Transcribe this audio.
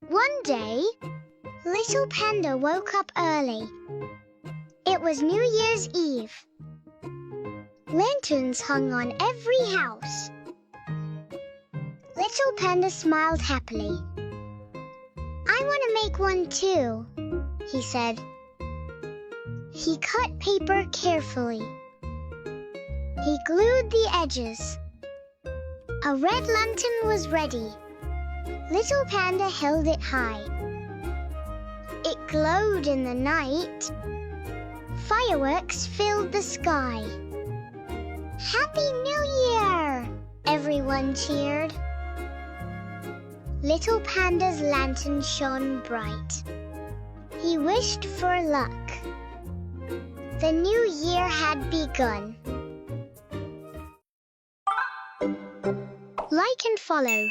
One day, Little Panda woke up early. It was New Year's Eve. Lanterns hung on every house. Little Panda smiled happily. "I want to make one too," he said. He cut paper carefully. He glued the edges. A red lantern was ready. Little Panda held it high. It glowed in the night. Fireworks filled the sky. "Happy New Year!" everyone cheered. Little Panda's lantern shone bright. He wished for luck. The new year had begun. Like and follow.